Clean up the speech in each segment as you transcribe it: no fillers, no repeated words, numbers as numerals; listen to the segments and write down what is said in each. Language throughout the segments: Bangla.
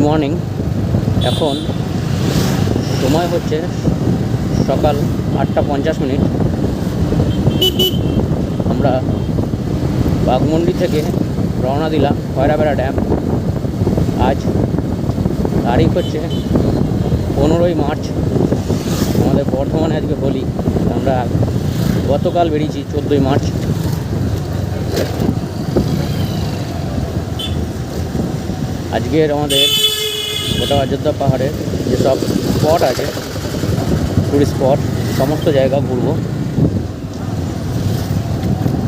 মর্নিং। এখন সময় হচ্ছে সকাল 8:50। আমরা বাঘমুন্ডি থেকে রওনা দিলাম খয়রাবেড়া ড্যাম। আজ তারিখ হচ্ছে 15ই মার্চ, আমাদের বর্ধমানে আজকে হোলি। আমরা গতকাল বেরিয়েছি 14ই মার্চ। আজকের আমাদের গোটা অযোধ্যা পাহাড়ের যেসব স্পট আছে, টুরিস্ট স্পট, সমস্ত জায়গা ঘুরবো।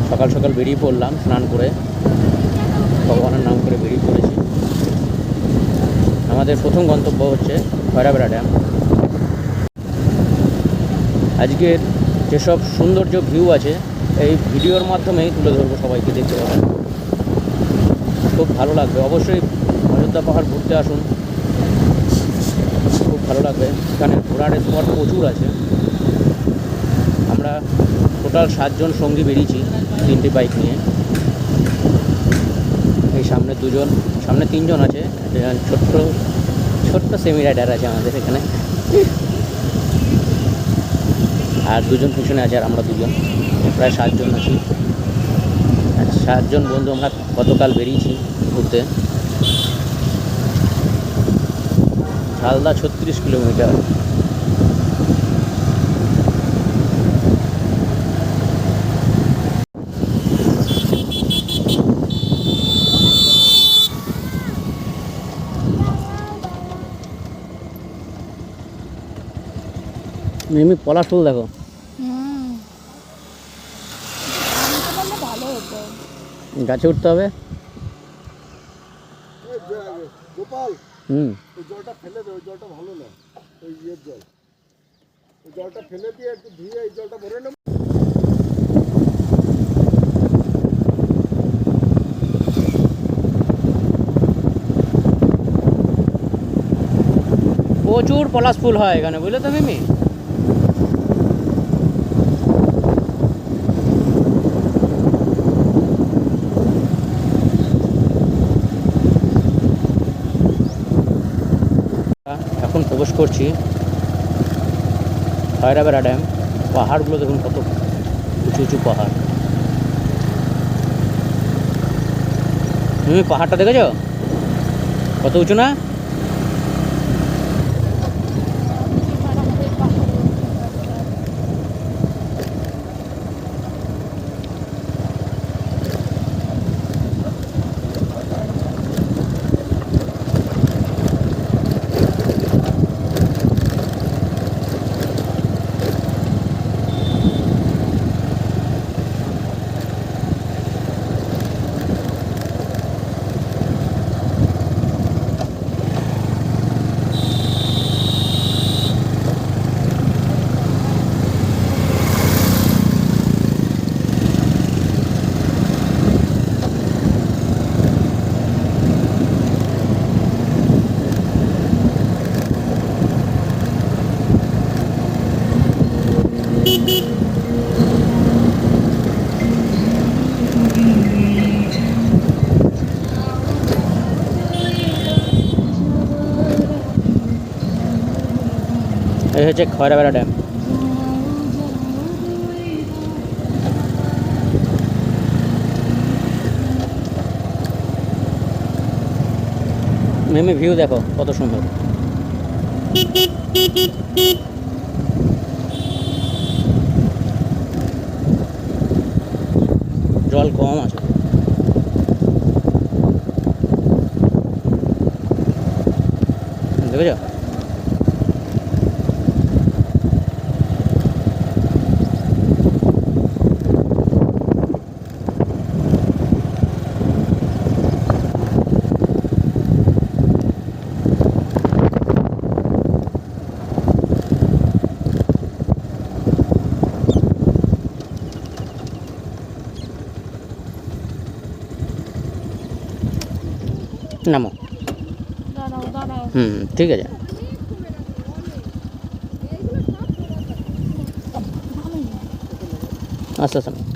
সকাল সকাল বেরিয়ে পড়লাম, স্নান করে ভগবানের নাম করে বেরিয়ে পড়েছি। আমাদের প্রথম গন্তব্য হচ্ছে খয়রাবেড়া ড্যাম। আজকের যেসব সৌন্দর্য ভিউ আছে এই ভিডিওর মাধ্যমেই তুলে ধরবো, সবাইকে দেখতে পাবেন, খুব ভালো লাগবে। অবশ্যই অযোধ্যা পাহাড় ঘুরতে আসুন, খুব ভালো লাগবে। এখানে ঘোরার স্পট প্রচুর আছে। আমরা টোটাল 7 জন সঙ্গী বেরিয়েছি 3টি বাইক নিয়ে। এই সামনে 2 জন, সামনে 3 জন আছে, ছোট্ট সেমি রাইডার আছে আমাদের এখানে, আর 2 জন পিছনে আছে, আর আমরা 2 জন, প্রায় 7 জন আছি। 7 জন বন্ধু আমরা গতকাল বেরিয়েছি ঘুরতে। ঝালদা 36 কিলোমিটার। মিমি পলাশ ফুল দেখো, গাছে উঠতে হবে। জলটা ফেলে দে, ওই জলটা ভালো না, ওই ইয়ের জল, ওই জলটা ফেলে দিয়ে একটু ধুয়ে এই জলটা ভরে নেব। প্রচুর পলাশ ফুল হয় এখানে, বুঝলে তো মিমি। এখন প্রবেশ করছি খয়রাবেড়া ড্যাম। পাহাড়গুলো দেখুন, কত উঁচু উঁচু পাহাড়। তুমি পাহাড়টা দেখেছো কত উঁচু না? এই হচ্ছে খয়রাবেড়া ড্যাম। মিমি ভিউ দেখো কত সুন্দর। জল কম আছে। দেখেছো? নামো। ঠিক আছে। আচ্ছা আচ্ছা।